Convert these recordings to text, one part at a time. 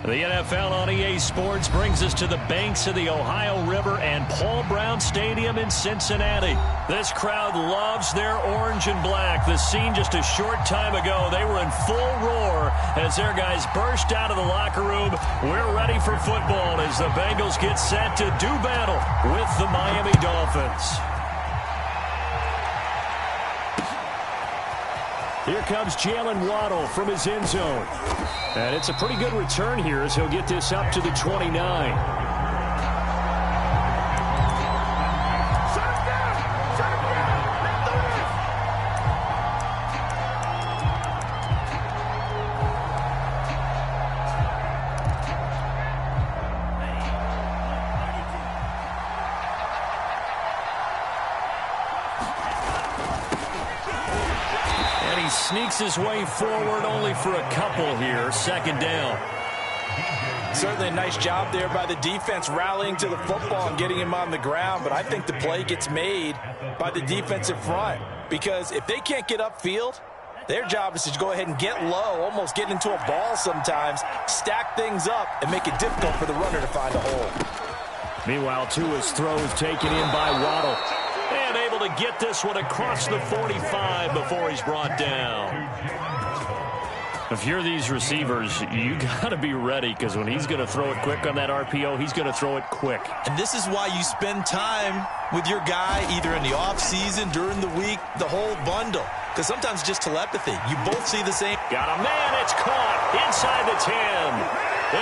The NFL on EA Sports brings us to the banks of the Ohio River and Paul Brown Stadium in Cincinnati. This crowd loves their orange and black. The scene just a short time ago, they were in full roar as their guys burst out of the locker room. We're ready for football as the Bengals get set to do battle with the Miami Dolphins. Here comes Jalen Waddle from his end zone. And it's a pretty good return here as he'll get this up to the 29. Sneaks his way forward only for a couple here. Second down. Certainly a nice job there by the defense rallying to the football and getting him on the ground. But I think the play gets made by the defensive front. Because if they can't get upfield, their job is to go ahead and get low, almost get into a ball sometimes, stack things up, and make it difficult for the runner to find a hole. Meanwhile, Tua's throw is taken in by Waddle. And able to get this one across the 45 before he's brought down. If you're these receivers, you got to be ready because when he's going to throw it quick on that RPO, he's going to throw it quick. And this is why you spend time with your guy either in the offseason, during the week, the whole bundle. Because sometimes it's just telepathy. You both see the same. Got a man. It's caught inside the 10.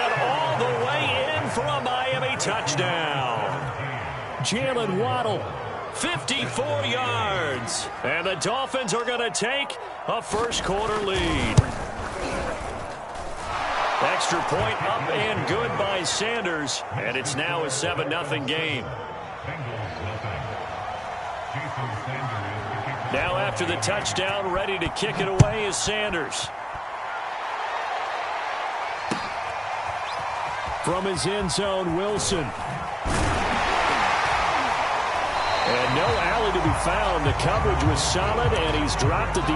And all the way in for a Miami touchdown. Jalen Waddle. 54 yards. And the Dolphins are going to take a first-quarter lead. Extra point up and good by Sanders. And it's now a 7-0 game. Now after the touchdown, ready to kick it away is Sanders. From his end zone, Wilson. And no alley to be found. The coverage was solid, and he's dropped at the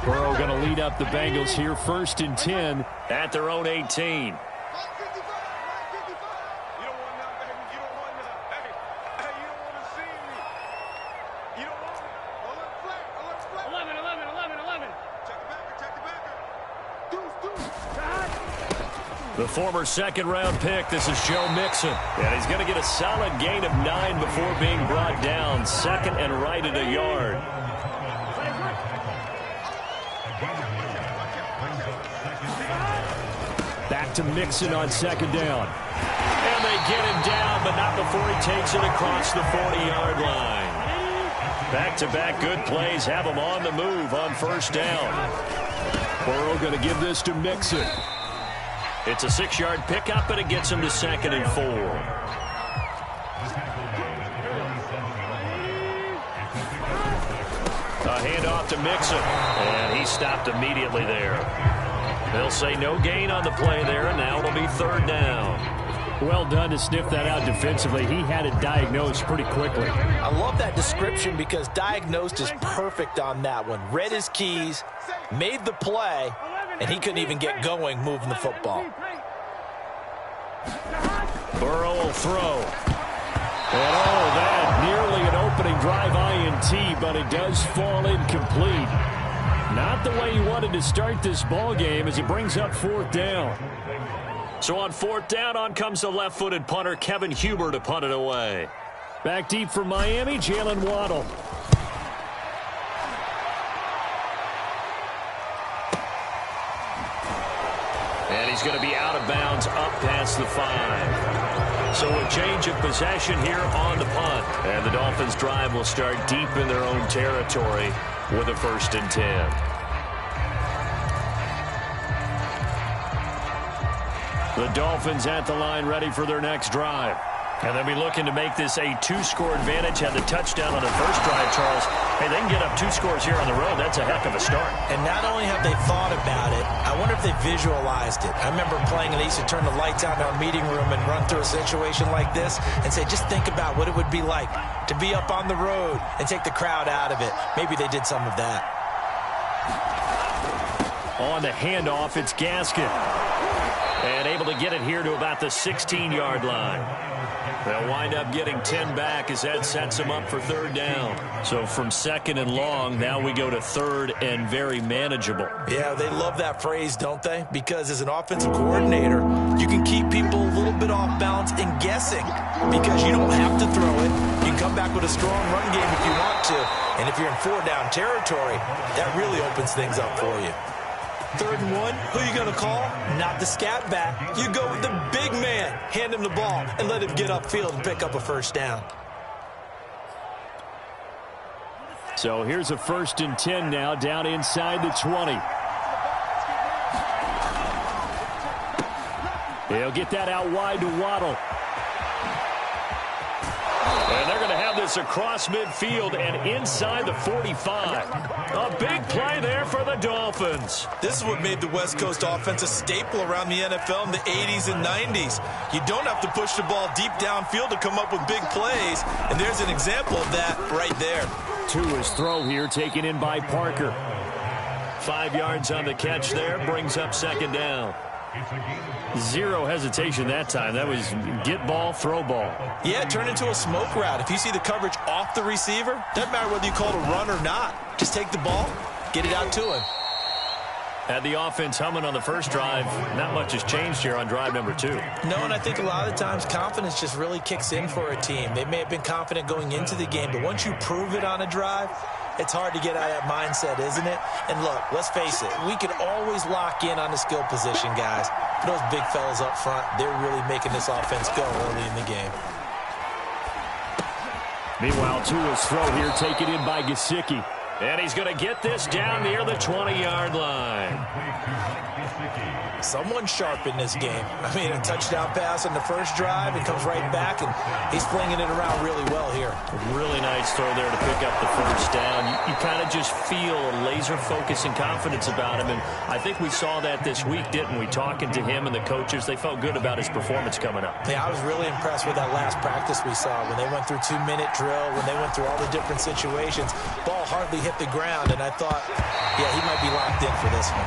18. Burrow going to lead up the Bengals here, 1st and 10 at their own 18. The former second-round pick, this is Joe Mixon. And he's going to get a solid gain of 9 before being brought down. Second and right at a yard. Back to Mixon on second down. And they get him down, but not before he takes it across the 40-yard line. Back-to-back good plays have him on the move on first down. Burrow going to give this to Mixon. It's a 6-yard pickup, and it gets him to 2nd and 4. A handoff to Mixon, and he stopped immediately there. They'll say no gain on the play there, and now it'll be 3rd down. Well done to sniff that out defensively. He had it diagnosed pretty quickly. I love that description because diagnosed is perfect on that one. Read his keys, made the play, and he couldn't even get going moving the football. Burrow will throw. And all that, nearly an opening drive INT, but it does fall incomplete. Not the way he wanted to start this ball game as it brings up 4th down. So on 4th down, on comes the left-footed punter, Kevin Huber, to punt it away. Back deep for Miami, Jalen Waddle. And he's going to be out of bounds up past the 5. So a change of possession here on the punt. And the Dolphins' drive will start deep in their own territory with a 1st and 10. The Dolphins at the line ready for their next drive. And they'll be looking to make this a 2-score advantage. Had the touchdown on the first drive, Charles. Hey, they can get up 2 scores here on the road. That's a heck of a start. And not only have they thought about it, I wonder if they visualized it. I remember playing, and they used to turn the lights out in our meeting room and run through a situation like this and say, just think about what it would be like to be up on the road and take the crowd out of it. Maybe they did some of that. On the handoff, it's Gaskin. And able to get it here to about the 16-yard line. They'll wind up getting 10 back as that sets them up for third down. So from second and long, now we go to third and very manageable. Yeah, they love that phrase, don't they? Because as an offensive coordinator, you can keep people a little bit off balance and guessing because you don't have to throw it. You can come back with a strong run game if you want to. And if you're in four-down territory, that really opens things up for you. 3rd and 1, who are you going to call? Not the scat back. You go with the big man. Hand him the ball and let him get upfield and pick up a first down. So here's a 1st and 10 now down inside the 20. He'll get that out wide to Waddle. And they're going to have this across midfield and inside the 45. A big play there for the Dolphins. This is what made the West Coast offense a staple around the NFL in the 80s and 90s. You don't have to push the ball deep downfield to come up with big plays, and there's an example of that right there. Tua's throw here taken in by Parker. 5 yards on the catch there, brings up 2nd down. Zero hesitation that time. That was get ball, throw ball. Yeah, turn into a smoke route. If you see the coverage off the receiver, doesn't matter whether you call it a run or not. Just take the ball, get it out to him. Had the offense humming on the first drive. Not much has changed here on drive number 2. No, and I think a lot of the times confidence just really kicks in for a team. They may have been confident going into the game, but once you prove it on a drive, it's hard to get out of that mindset, isn't it? And look, let's face it, we can always lock in on the skill position, guys. But those big fellas up front, they're really making this offense go early in the game. Meanwhile, Tua's throw here taken in by Gesicki. And he's going to get this down near the 20-yard line. Someone sharp in this game. I mean, a touchdown pass on the first drive and comes right back, and he's flinging it around really well here. Really nice throw there to pick up the first down. You kind of just feel a laser focus and confidence about him, and I think we saw that this week, didn't we? Talking to him and the coaches, they felt good about his performance coming up. Yeah, I was really impressed with that last practice we saw when they went through 2-minute drill, when they went through all the different situations. Ball hardly hit the ground, and I thought, yeah, he might be locked in for this one.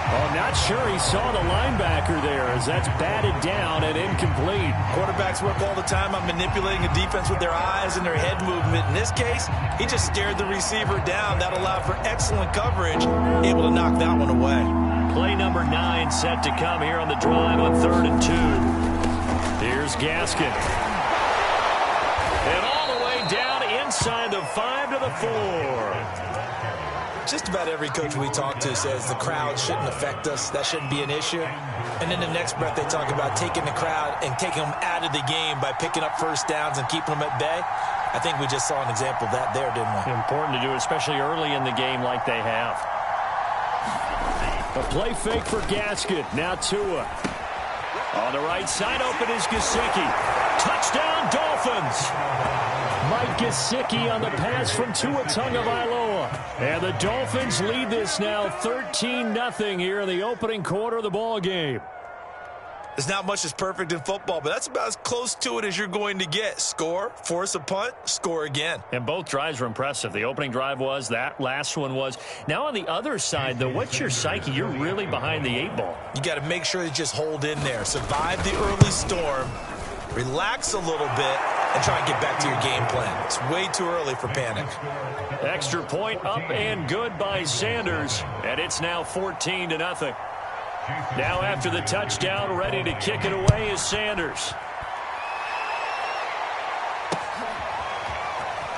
Oh, not sure he saw the linebacker there as that's batted down and incomplete. Quarterbacks work all the time on manipulating a defense with their eyes and their head movement. In this case, he just stared the receiver down. That allowed for excellent coverage, able to knock that one away. Play number 9 set to come here on the drive on 3rd and 2. Here's Gaskin. And all the way down inside the 5 to the 4. Just about every coach we talk to says the crowd shouldn't affect us. That shouldn't be an issue. And in the next breath, they talk about taking the crowd and taking them out of the game by picking up first downs and keeping them at bay. I think we just saw an example of that there, didn't we? Important to do, especially early in the game like they have. A play fake for Gaskin. Now Tua. On the right side, open is Gesicki. Touchdown, Dolphins! Mike Gesicki on the pass from Tua Tagovailoa. And the Dolphins lead this now 13-0 here in the opening quarter of the ball game. There's not much that's perfect in football, but that's about as close to it as you're going to get. Score, force a punt, score again. And both drives were impressive. The opening drive was, that last one was. Now on the other side, though, what's your psyche? You're really behind the 8 ball. You got to make sure you just hold in there. Survive the early storm, relax a little bit, and try and get back to your game plan. It's way too early for panic. Extra point up and good by Sanders, and it's now 14-0. Now after the touchdown, ready to kick it away is Sanders.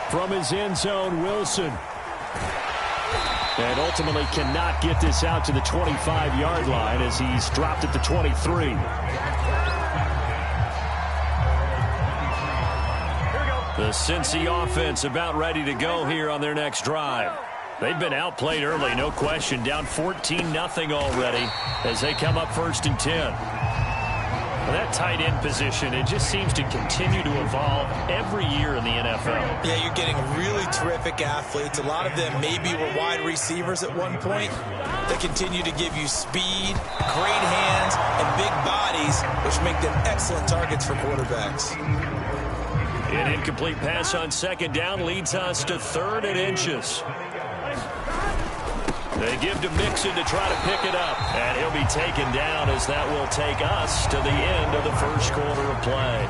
From his end zone, Wilson. And ultimately cannot get this out to the 25-yard line as he's dropped at the 23. The Cincy offense about ready to go here on their next drive. They've been outplayed early, no question. Down 14-0 already as they come up 1st and 10. Well, that tight end position, it just seems to continue to evolve every year in the NFL. Yeah, you're getting really terrific athletes. A lot of them maybe were wide receivers at one point. They continue to give you speed, great hands, and big bodies, which make them excellent targets for quarterbacks. An incomplete pass on 2nd down leads us to 3rd and inches. They give to Mixon to try to pick it up. And he'll be taken down as that will take us to the end of the first quarter of play.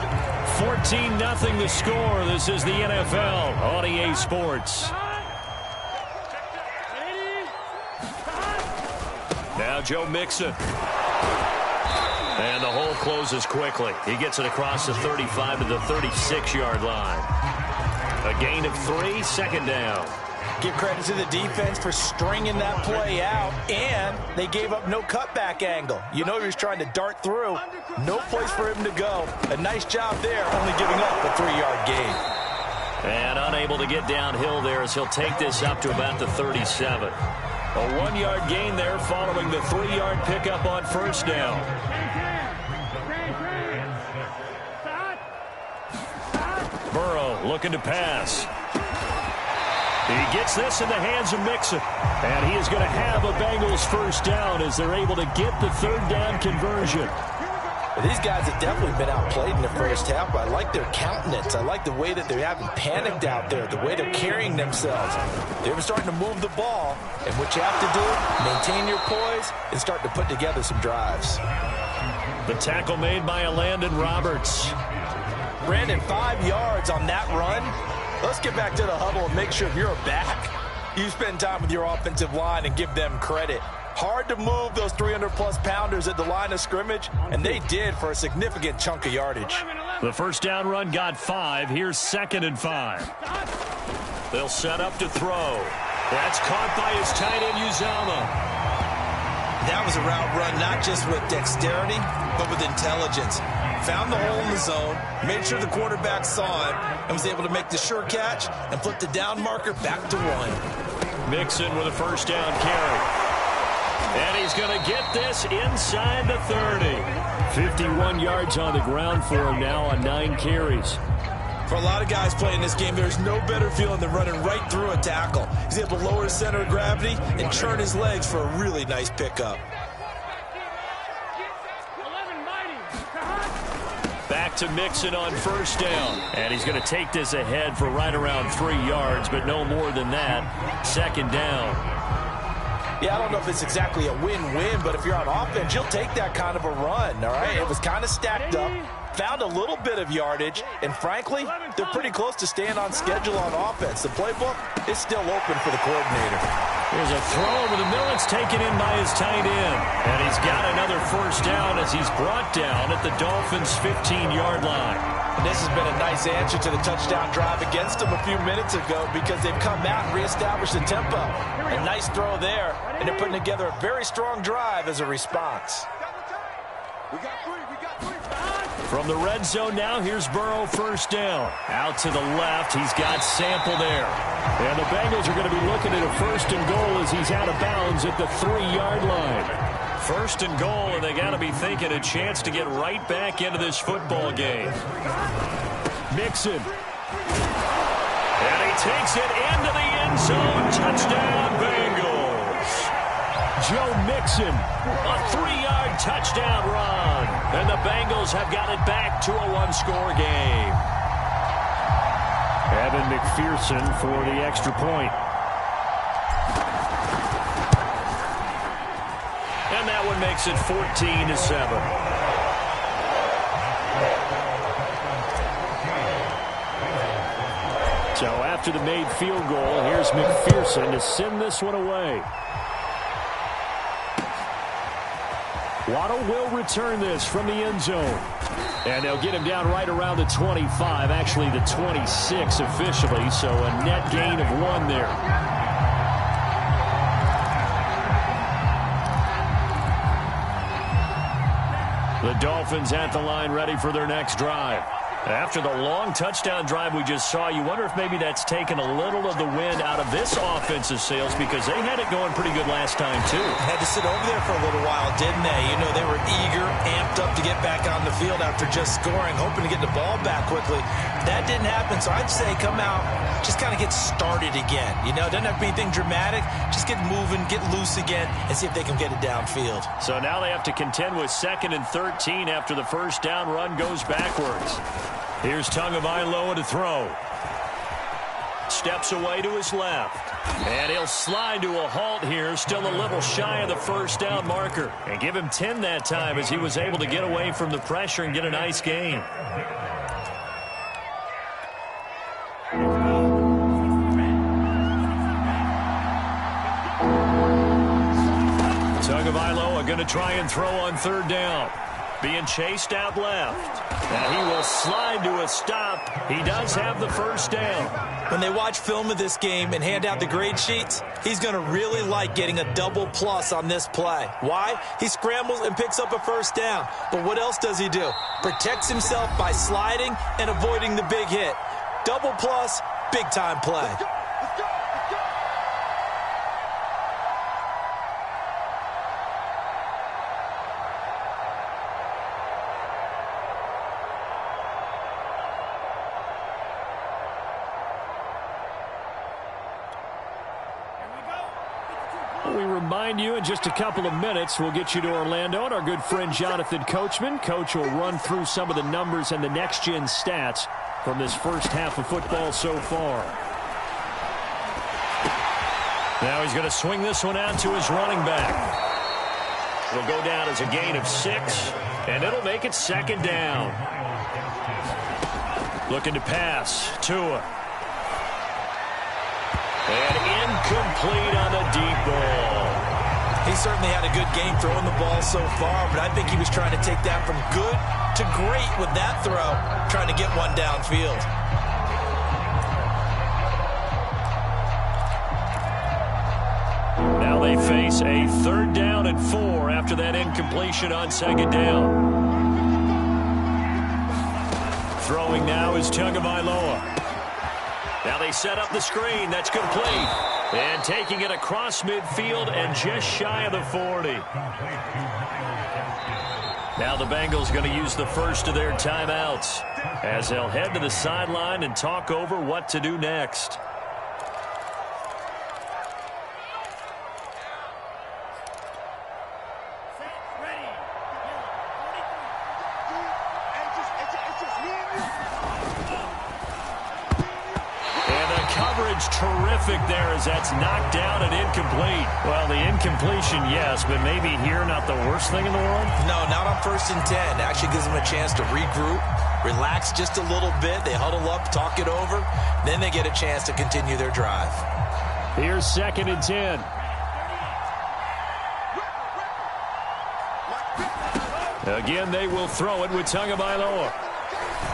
14-0 the score. This is the NFL on EA Sports. Now Joe Mixon. And the hole closes quickly. He gets it across the 35 to the 36-yard line. A gain of 3, second down. Give credit to the defense for stringing that play out, and they gave up no cutback angle. You know he was trying to dart through. No place for him to go. A nice job there, only giving up a 3-yard gain. And unable to get downhill there as he'll take this up to about the 37. A 1-yard gain there following the 3-yard pickup on first down. Burrow looking to pass. He gets this in the hands of Mixon. And he is going to have a Bengals first down as they're able to get the third down conversion. These guys have definitely been outplayed in the first half, but I like their countenance. I like the way that they haven't panicked out there, the way they're carrying themselves. They're starting to move the ball, and what you have to do, maintain your poise and start to put together some drives. The tackle made by Landon Roberts. Brandon, 5 yards on that run. Let's get back to the huddle and make sure if you're a back, you spend time with your offensive line and give them credit. Hard to move those 300-plus pounders at the line of scrimmage, and they did for a significant chunk of yardage. The first down run got 5. Here's 2nd and 5. They'll set up to throw. That's caught by his tight end, Uzama. That was a route run not just with dexterity, but with intelligence. Found the hole in the zone, made sure the quarterback saw it, and was able to make the sure catch and flip the down marker back to 1. Mixon with a first down carry. And he's going to get this inside the 30. 51 yards on the ground for him now on 9 carries. For a lot of guys playing this game, there's no better feeling than running right through a tackle. He's able to lower his center of gravity and churn his legs for a really nice pickup. Back to Mixon on first down. And he's going to take this ahead for right around 3 yards, but no more than that. 2nd down. Yeah, I don't know if it's exactly a win-win, but if you're on offense, you'll take that kind of a run, all right? It was kind of stacked up, found a little bit of yardage, and frankly, they're pretty close to staying on schedule on offense. The playbook is still open for the coordinator. Here's a throw over the middle. It's taken in by his tight end. And he's got another first down as he's brought down at the Dolphins' 15-yard line. And this has been a nice answer to the touchdown drive against them a few minutes ago because they've come out and reestablished the tempo. A nice throw there, and they're putting together a very strong drive as a response. From the red zone now, here's Burrow first down. Out to the left, he's got Sample there. And the Bengals are going to be looking at a 1st and goal as he's out of bounds at the 3-yard line. 1st and goal, and they got to be thinking a chance to get right back into this football game. Mixon. And he takes it into the end zone. Touchdown, Bengals. Joe Mixon, a 3-yard touchdown run. And the Bengals have got it back to a 1-score game. Evan McPherson for the extra point. And that one makes it 14-7. So after the made field goal, here's McPherson to send this one away. Waddle will return this from the end zone. And they'll get him down right around the 25, actually the 26 officially, so a net gain of 1 there. The Dolphins at the line ready for their next drive. After the long touchdown drive we just saw, you wonder if maybe that's taken a little of the wind out of this offensive sails because they had it going pretty good last time, too. Had to sit over there for a little while, didn't they? You know, they were eager, amped up to get back on the field after just scoring, hoping to get the ball back quickly. That didn't happen, so I'd say come out, just kind of get started again. You know, it doesn't have to be anything dramatic. Just get moving, get loose again, and see if they can get it downfield. So now they have to contend with 2nd and 13 after the first down run goes backwards. Here's Tagovailoa to throw. Steps away to his left. And he'll slide to a halt here, still a little shy of the first down marker. And give him 10 that time as he was able to get away from the pressure and get a nice gain. Tagovailoa going to try and throw on third down. Being chased out left. And he will slide to a stop. He does have the first down. When they watch film of this game and hand out the grade sheets, he's going to really like getting a double plus on this play. Why? He scrambles and picks up a first down. But what else does he do? Protects himself by sliding and avoiding the big hit. Double plus, big time play. We remind you in just a couple of minutes we'll get you to Orlando and our good friend Jonathan Coachman. Coach will run through some of the numbers and the next-gen stats from this first half of football so far. Now he's going to swing this one out to his running back. It'll go down as a gain of 6, and it'll make it second down. Looking to pass. Tua. And incomplete on the deep ball. He certainly had a good game throwing the ball so far, but I think he was trying to take that from good to great with that throw, trying to get one downfield. Now they face a 3rd down and 4 after that incompletion on second down. Throwing now is Tagovailoa. Now they set up the screen. That's complete. And taking it across midfield and just shy of the 40. Now the Bengals going to use the first of their timeouts as they'll head to the sideline and talk over what to do next. Terrific there as that's knocked down and incomplete. Well, the incompletion, yes, but maybe here not the worst thing in the world? No, not on 1st and 10. Actually gives them a chance to regroup, relax just a little bit. They huddle up, talk it over. Then they get a chance to continue their drive. Here's 2nd and 10. Again, they will throw it with Tagovailoa.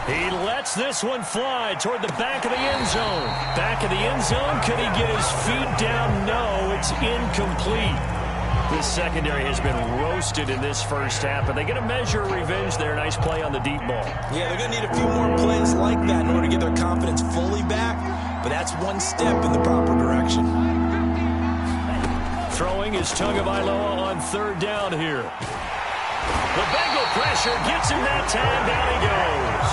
He lets this one fly toward the back of the end zone. Back of the end zone. Could he get his feet down? No, it's incomplete. This secondary has been roasted in this first half, but they get a measure of revenge there. Nice play on the deep ball. Yeah, they're going to need a few more plays like that in order to get their confidence fully back, but that's one step in the proper direction. Throwing is Tagovailoa on 3rd down here. The Bengal pressure gets him that time. Down he goes.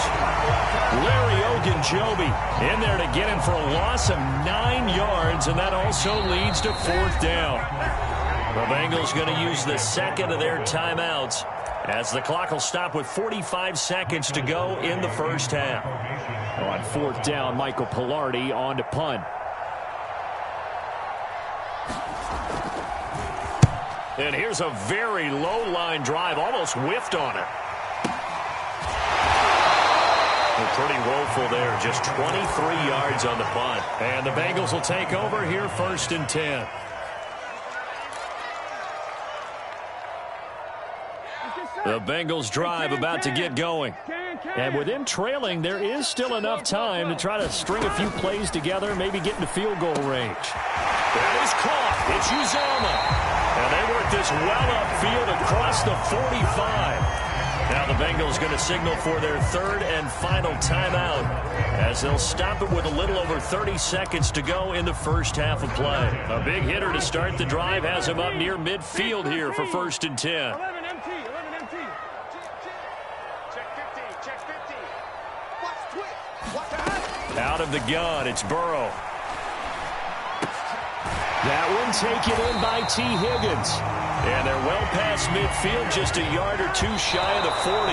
Larry Ogunjobi in there to get him for a loss of 9 yards, and that also leads to 4th down. The Bengals going to use the second of their timeouts as the clock will stop with 45 seconds to go in the first half. On 4th down, Michael Pilardi on to punt. And here's a very low-line drive, almost whiffed on it. Pretty woeful there, just 23 yards on the punt. And the Bengals will take over here 1st and 10. The Bengals drive about to get going. And with them trailing, there is still enough time to try to string a few plays together, maybe get into field goal range. That is caught. It's Uzomah. And they work this well upfield across the 45. Now the Bengals going to signal for their 3rd and final timeout as they'll stop it with a little over 30 seconds to go in the first half of play. A big hitter to start the drive has him up near midfield here for 1st and 10. 11 MT. Check 50. Watch twitch. Watch out. Out of the gun, it's Burrow. That one taken in by T. Higgins. And they're well past midfield, just a yard or two shy of the 40.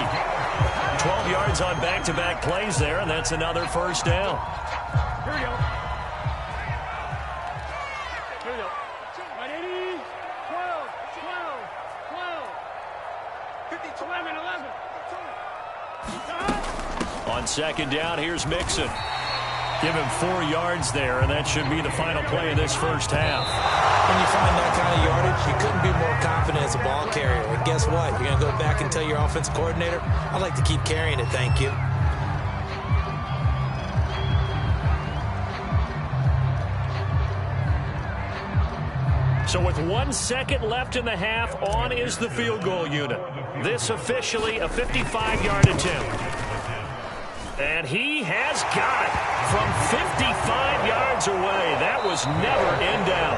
12 yards on back-to-back plays there, and that's another first down. Here we go. On second down, here's Mixon. Give him 4 yards there, and that should be the final play of this first half. When you find that kind of yardage, you couldn't be more confident as a ball carrier. And guess what? You're going to go back and tell your offensive coordinator, I'd like to keep carrying it, thank you. So with 1 second left in the half, on is the field goal unit. This officially a 55-yard attempt. And he has got it from 55 yards away. That was never in doubt.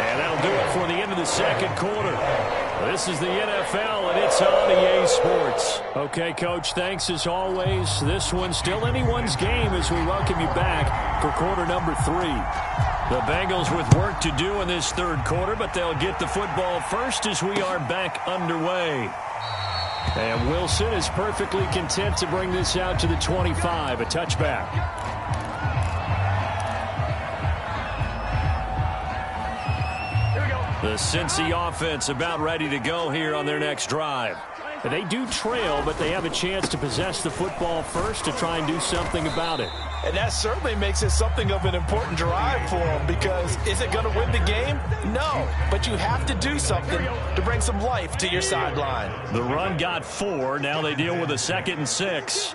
And that'll do it for the end of the second quarter. This is the NFL, and it's on EA Sports. Okay, Coach, thanks as always. This one's still anyone's game as we welcome you back for quarter number 3. The Bengals with work to do in this third quarter, but they'll get the football first as we are back underway. And Wilson is perfectly content to bring this out to the 25, a touchback. The Cincy offense about ready to go here on their next drive. They do trail, but they have a chance to possess the football first to try and do something about it. And that certainly makes it something of an important drive for them, because is it going to win the game? No, but you have to do something to bring some life to your sideline. The run got 4. Now they deal with a 2nd and 6. Let's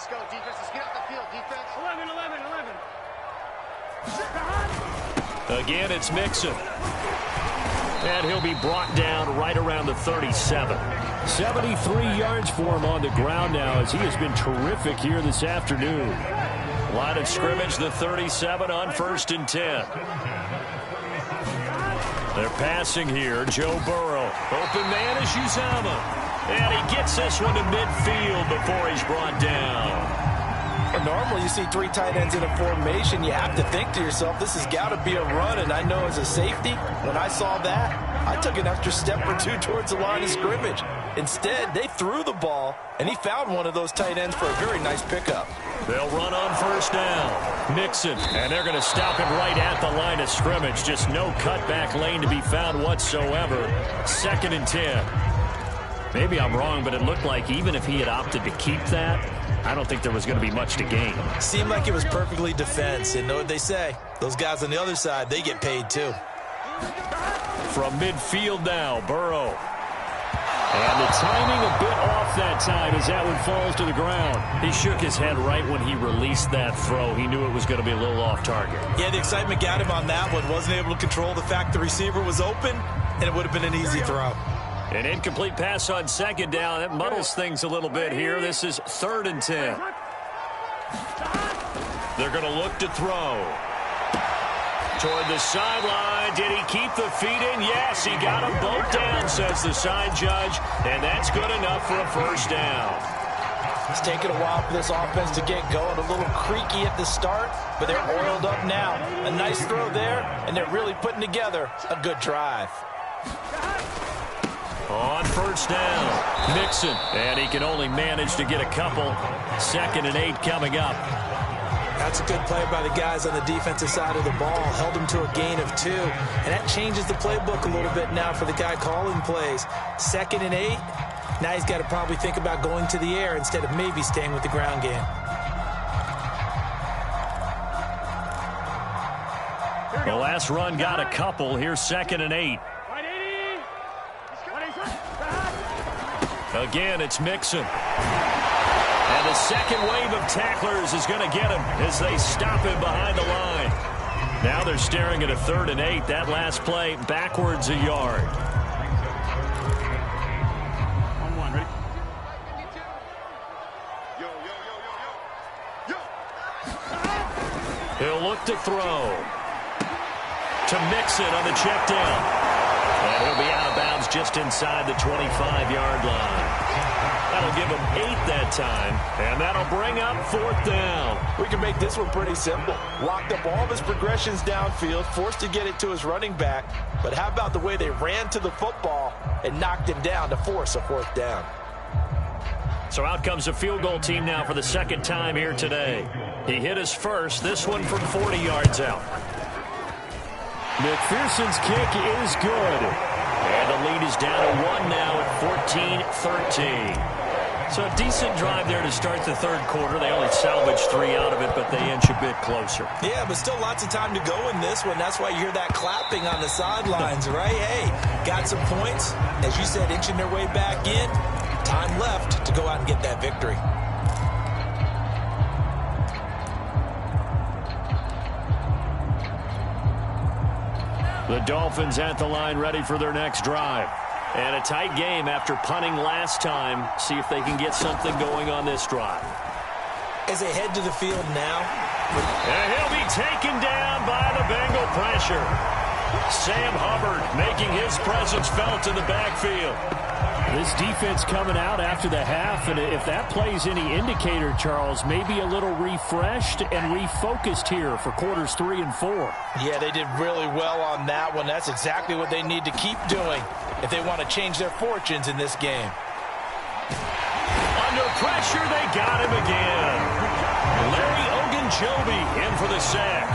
go, defense. Let's get off the field, defense. 11, 11, 11. Again, it's Mixon. And he'll be brought down right around the 37. 73 yards for him on the ground now, as he has been terrific here this afternoon. Line of scrimmage, the 37 on 1st and 10. They're passing here. Joe Burrow. Open man is Uzama. And he gets this one to midfield before he's brought down. Normally you see 3 tight ends in a formation, you have to think to yourself, this has got to be a run. And I know as a safety, when I saw that, I took an extra step or 2 towards the line of scrimmage. Instead, they threw the ball, and he found one of those tight ends for a very nice pickup. They'll run on 1st down. Mixon, and they're going to stop him right at the line of scrimmage. Just no cutback lane to be found whatsoever. 2nd and 10. Maybe I'm wrong, but it looked like even if he had opted to keep that, I don't think there was going to be much to gain. Seemed like it was perfectly defense. And know what they say? Those guys on the other side, they get paid too. From midfield now, Burrow. And the timing a bit off that time as that one falls to the ground. He shook his head right when he released that throw. He knew it was going to be a little off target. Yeah, the excitement got him on that one. Wasn't able to control the fact the receiver was open, and it would have been an easy throw. An incomplete pass on 2nd down. That muddles things a little bit here. This is 3rd and 10. They're going to look to throw. Toward the sideline. Did he keep the feet in? Yes, he got them both down, says the side judge. And that's good enough for a 1st down. It's taken a while for this offense to get going. A little creaky at the start, but they're oiled up now. A nice throw there, and they're really putting together a good drive. On 1st down, Mixon, and he can only manage to get a couple. 2nd and 8 coming up. That's a good play by the guys on the defensive side of the ball. Held him to a gain of 2, and that changes the playbook a little bit now for the guy calling plays. 2nd and 8, now he's got to probably think about going to the air instead of maybe staying with the ground game. The last run got a couple. Here's 2nd and 8. Again, it's Mixon. And the second wave of tacklers is going to get him as they stop him behind the line. Now they're staring at a 3rd and 8. That last play backwards a yard. On 1, ready? He'll look to throw. To Mixon on the check down. And he'll be out of bounds just inside the 25-yard line. That'll give him 8 that time, and that'll bring up 4th down. We can make this one pretty simple. Locked up all of his progressions downfield, forced to get it to his running back. But how about the way they ran to the football and knocked him down to force a 4th down? So out comes a field goal team now for the 2nd time here today. He hit his first, this one from 40 yards out. McPherson's kick is good. And the lead is down to 1 now at 14-13. So a decent drive there to start the third quarter. They only salvaged 3 out of it, but they inch a bit closer. Yeah, but still lots of time to go in this one. That's why you hear that clapping on the sidelines, right? Hey, got some points. As you said, inching their way back in. Time left to go out and get that victory. The Dolphins at the line, ready for their next drive. And a tight game after punting last time. See if they can get something going on this drive. As they head to the field now. And he'll be taken down by the Bengal pressure. Sam Hubbard making his presence felt in the backfield. This defense coming out after the half, and if that plays any indicator, Charles, maybe a little refreshed and refocused here for quarters 3 and 4. Yeah, they did really well on that one. That's exactly what they need to keep doing if they want to change their fortunes in this game. Under pressure, they got him again. Larry Ogunjobi in for the sack.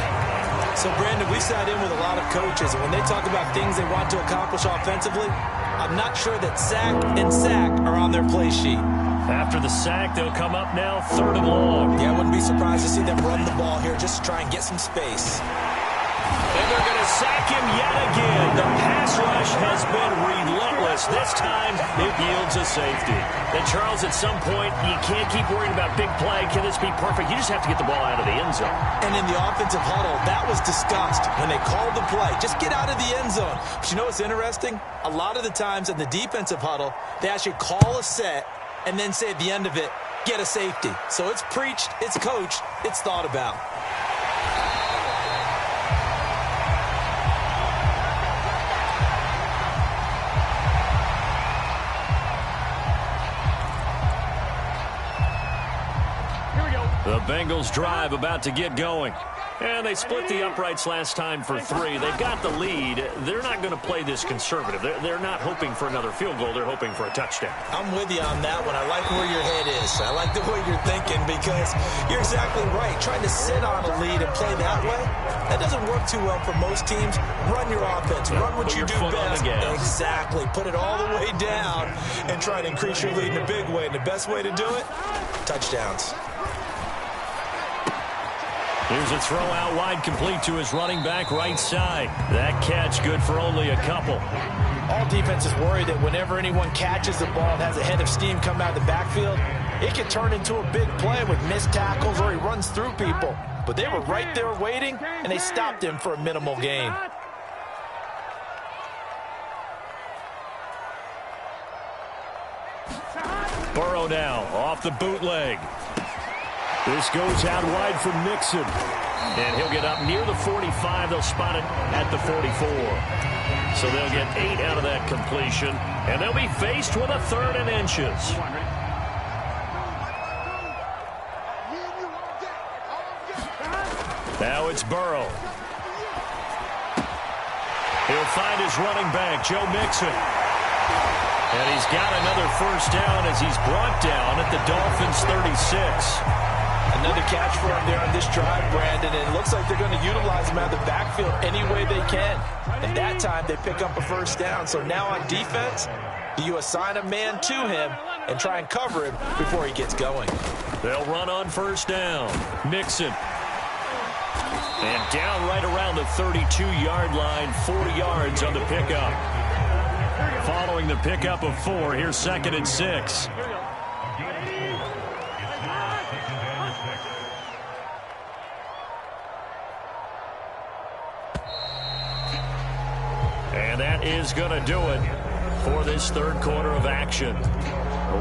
So, Brandon, we sat in with a lot of coaches, and when they talk about things they want to accomplish offensively, I'm not sure that sack and sack are on their play sheet. After the sack, they'll come up now 3rd and long. Yeah, I wouldn't be surprised to see them run the ball here just to try and get some space. And they're going to sack him yet again. The pass rush has been relentless. This time, it yields a safety. And, Charles, at some point, you can't keep worrying about big play. Can this be perfect? You just have to get the ball out of the end zone. And in the offensive huddle, that was discussed when they called the play. Just get out of the end zone. But you know what's interesting? A lot of the times in the defensive huddle, they actually call a set and then say at the end of it, get a safety. So it's preached, it's coached, it's thought about. The Bengals drive about to get going. And they split the uprights last time for 3. They've got the lead. They're not going to play this conservative. They're not hoping for another field goal. They're hoping for a touchdown. I'm with you on that one. I like where your head is. I like the way you're thinking because you're exactly right. Trying to sit on a lead and play that way, that doesn't work too well for most teams. Run your offense. Run what you do best. Exactly. Put it all the way down and try to increase your lead in a big way. And the best way to do it, touchdowns. Here's a throw out wide, complete to his running back right side. That catch good for only a couple. All defenses worry that whenever anyone catches the ball and has a head of steam come out of the backfield, it can turn into a big play with missed tackles or he runs through people. But they were right there waiting, and they stopped him for a minimal gain. Burrow now off the bootleg. This goes out wide for Mixon. And he'll get up near the 45. They'll spot it at the 44. So they'll get 8 out of that completion. And they'll be faced with a 3rd and inches. Now it's Burrow. He'll find his running back, Joe Mixon. And he's got another 1st down as he's brought down at the Dolphins' 36. Another catch for him there on this drive, Brandon, and it looks like they're going to utilize him out of the backfield any way they can. And that time, they pick up a 1st down. So now on defense, you assign a man to him and try and cover him before he gets going. They'll run on 1st down. Mixon. And down right around the 32-yard line, 40 yards on the pickup. Following the pickup of 4, here's 2nd and 6. And that is going to do it for this 3rd quarter of action.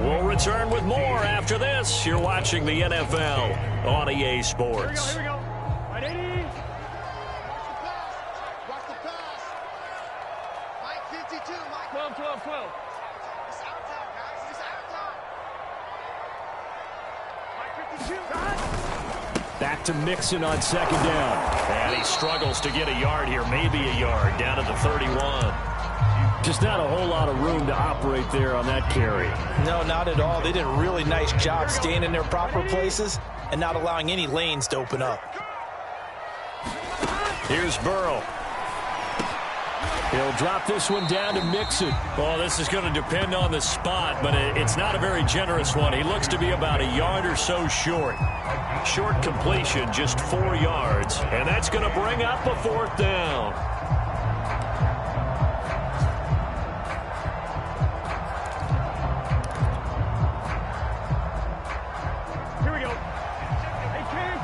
We'll return with more after this. You're watching the NFL on EA Sports. Here we go. Right, 80. Watch the pass. Mike 52. Mike 12. It's our time, guys. It's our time. Mike 52. Back to Mixon on 2nd down. And he struggles to get a yard here, maybe a yard, down to the 31. Just not a whole lot of room to operate there on that carry. No, not at all. They did a really nice job staying in their proper places and not allowing any lanes to open up. Here's Burrow. He'll drop this one down to Mixon. Well, this is going to depend on the spot, but it's not a very generous one. He looks to be about a yard or so short. Short completion, just 4 yards, and that's going to bring up a 4th down. Here we go. Hey, Can.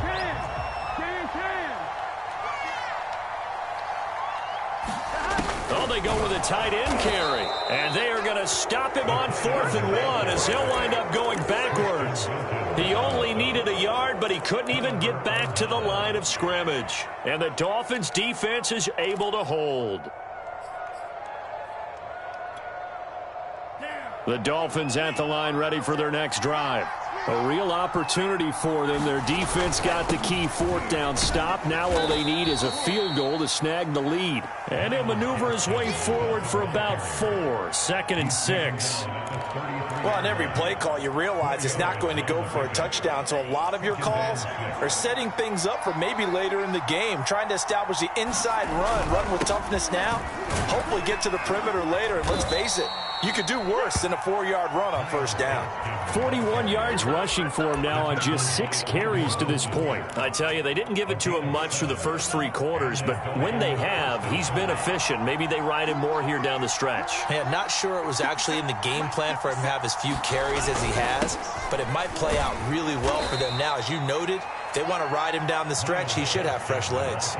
Oh, they go with a tight end carry. And they are going to stop him on 4th and 1 as he'll wind up going backwards. He only needed a yard, but he couldn't even get back to the line of scrimmage. And the Dolphins' defense is able to hold. The Dolphins at the line ready for their next drive. A real opportunity for them. Their defense got the key 4th down stop. Now all they need is a field goal to snag the lead. And he'll maneuver his way forward for about 4. 2nd and 6. Well, on every play call, you realize it's not going to go for a touchdown. So a lot of your calls are setting things up for maybe later in the game, trying to establish the inside run with toughness now, hopefully get to the perimeter later. And let's face it, you could do worse than a 4-yard run on 1st down. 41 yards rushing for him now on just 6 carries to this point. I tell you, they didn't give it to him much through the first 3 quarters, but when they have, he's been efficient. Maybe they ride him more here down the stretch. Hey, I'm not sure it was actually in the game plan for him to have as few carries as he has, but it might play out really well for them now. As you noted, they want to ride him down the stretch. He should have fresh legs.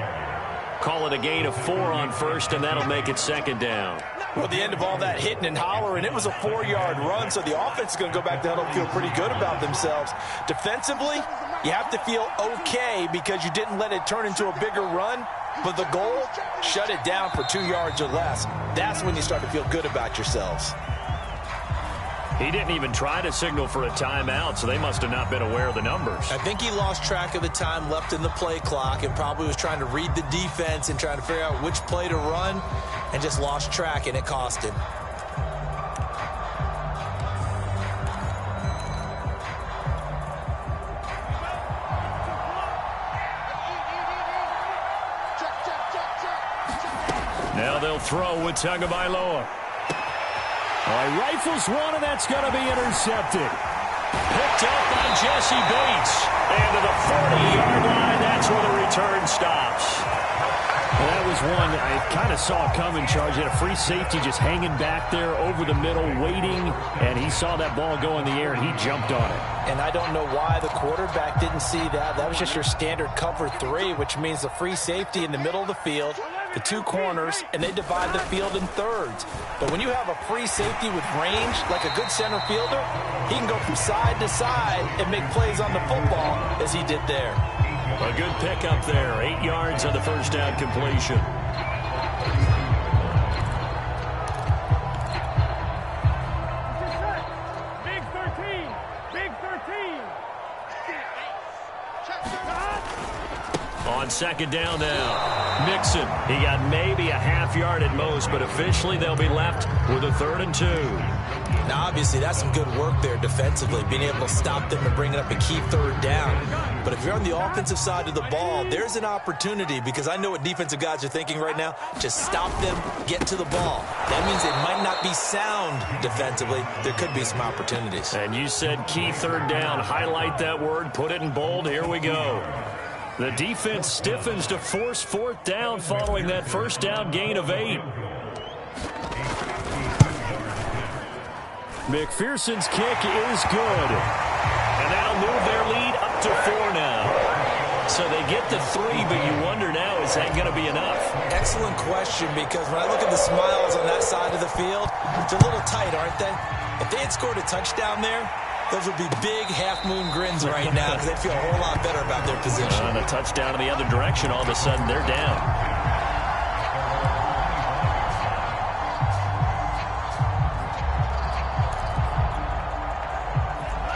Call it a gain of 4 on 1st, and that'll make it 2nd down. Well, at the end of all that hitting and hollering, it was a 4-yard run, so the offense is going to go back to huddle and feel pretty good about themselves. Defensively, you have to feel okay because you didn't let it turn into a bigger run, but the goal, shut it down for 2 yards or less. That's when you start to feel good about yourselves. He didn't even try to signal for a timeout, so they must have not been aware of the numbers. I think he lost track of the time left in the play clock and probably was trying to read the defense and trying to figure out which play to run and just lost track, and it cost him. Now they'll throw with Tagovailoa. Rifles one, and that's going to be intercepted. Picked up by Jesse Bates. And to the 40-yard line, that's where the return stops. Well, that was one I kind of saw coming, Charge. He had a free safety just hanging back there over the middle, waiting, and he saw that ball go in the air, and he jumped on it. And I don't know why the quarterback didn't see that. That was just your standard cover 3, which means the free safety in the middle of the field, the 2 corners, and they divide the field in thirds. But when you have a free safety with range, like a good center fielder, he can go from side to side and make plays on the football as he did there. A good pickup there. 8 yards on the 1st down completion. Big 13. Big 13. On 2nd down now, Mixon. He got maybe a half yard at most, but officially they'll be left with a 3rd and 2. Now, obviously, that's some good work there defensively, being able to stop them and bring up a key 3rd down. But if you're on the offensive side of the ball, there's an opportunity, because I know what defensive guys are thinking right now. Just stop them, get to the ball. That means it might not be sound defensively. There could be some opportunities. And you said key 3rd down. Highlight that word, put it in bold. Here we go. The defense stiffens to force 4th down following that 1st down gain of 8. McPherson's kick is good. And that'll move their lead up to 4 now. So they get the 3, but you wonder now, is that going to be enough? Excellent question, because when I look at the smiles on that side of the field, they're a little tight, aren't they? If they had scored a touchdown there, those would be big half-moon grins right now, because they'd feel a whole lot better about their position. And a touchdown in the other direction, all of a sudden they're down.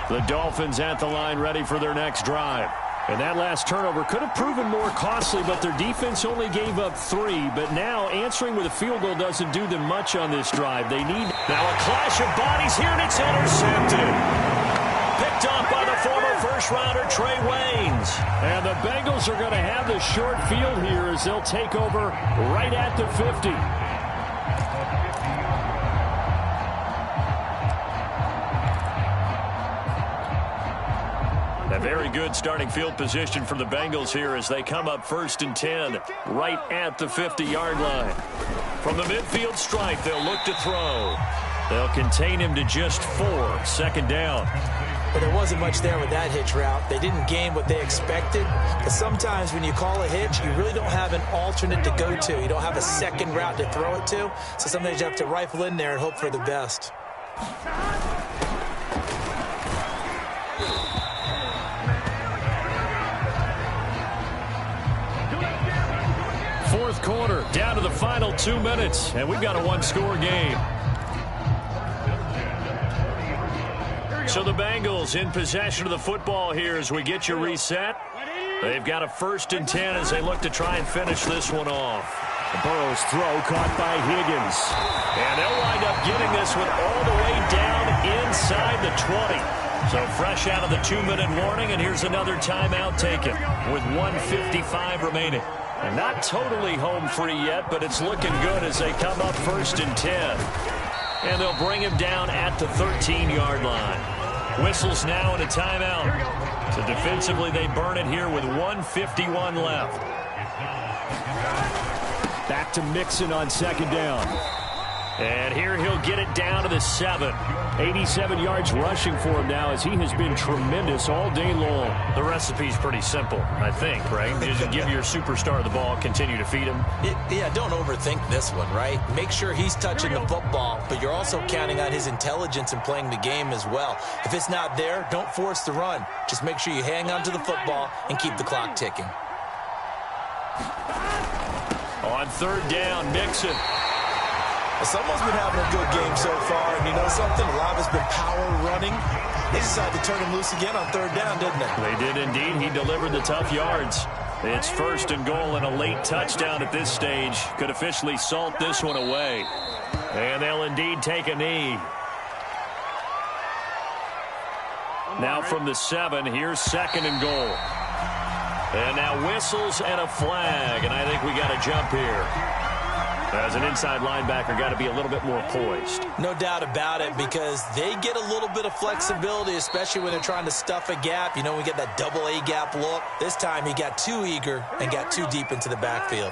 The Dolphins at the line ready for their next drive. And that last turnover could have proven more costly, but their defense only gave up 3. But now answering with a field goal doesn't do them much on this drive. They need now a clash of bodies here, and it's intercepted. Picked off by the former first-rounder Trey Waynes. And the Bengals are going to have the short field here as they'll take over right at the 50. good starting field position for the Bengals here as they come up 1st and 10 right at the 50-yard line. From the midfield stripe, they'll look to throw. They'll contain him to just 4. 2nd down. But there wasn't much there with that hitch route. They didn't gain what they expected. But sometimes when you call a hitch, you really don't have an alternate to go to. You don't have a second route to throw it to. So sometimes you have to rifle in there and hope for the best. Fourth quarter, down to the final 2 minutes, and we've got a one-score game. So the Bengals in possession of the football here as we get you reset. They've got a 1st and 10 as they look to try and finish this one off. Burrow's throw caught by Higgins. And they'll wind up getting this one all the way down inside the 20. So fresh out of the 2-minute warning, and here's another timeout taken with 1:55 remaining. And not totally home free yet, but it's looking good as they come up 1st and 10. And they'll bring him down at the 13-yard line. Whistles now and a timeout. So defensively, they burn it here with 1:51 left. Back to Mixon on 2nd down. And here he'll get it down to the 7. 87 yards rushing for him now as he has been tremendous all day long. The recipe's pretty simple, I think, right? Just give your superstar the ball, continue to feed him. Yeah, don't overthink this one, right? Make sure he's touching the football, but you're also counting on his intelligence in playing the game as well. If it's not there, don't force the run. Just make sure you hang on to the football and keep the clock ticking. On 3rd down, Mixon. Someone's been having a good game so far, and you know something? A lot of it's been power running. They decided to turn him loose again on 3rd down, didn't they? They did indeed. He delivered the tough yards. It's 1st and goal and a late touchdown at this stage. Could officially salt this one away. And they'll indeed take a knee. Now from the 7, here's 2nd and goal. And now whistles and a flag, and I think we got a jump here. As an inside linebacker, got to be a little bit more poised. No doubt about it, because they get a little bit of flexibility, especially when they're trying to stuff a gap. You know, we get that double A gap look. This time he got too eager and got too deep into the backfield.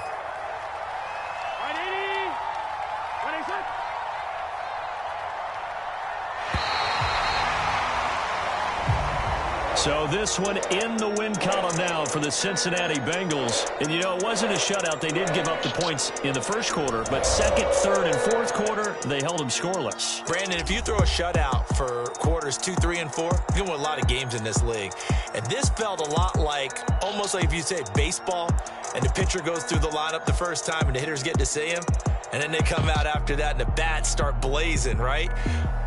So this one in the win column now for the Cincinnati Bengals. And, you know, it wasn't a shutout. They did give up the points in the 1st quarter, but 2nd, 3rd, and 4th quarter, they held them scoreless. Brandon, if you throw a shutout for quarters 2, 3, and 4, you're going to win a lot of games in this league. And this felt a lot like, almost like if you say baseball, and the pitcher goes through the lineup the first time and the hitters get to see him, and then they come out after that and the bats start blazing, right?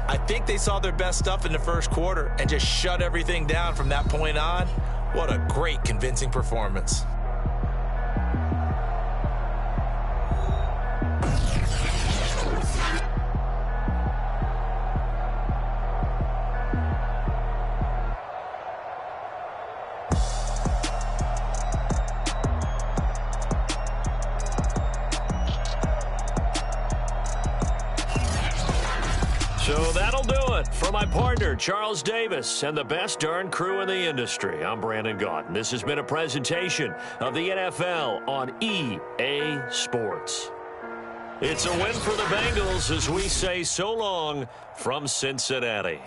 I think they saw their best stuff in the 1st quarter and just shut everything down from that point on. What a great, convincing performance. So that'll do it for my partner, Charles Davis, and the best darn crew in the industry. I'm Brandon Gaudin. This has been a presentation of the NFL on EA Sports. It's a win for the Bengals as we say so long from Cincinnati.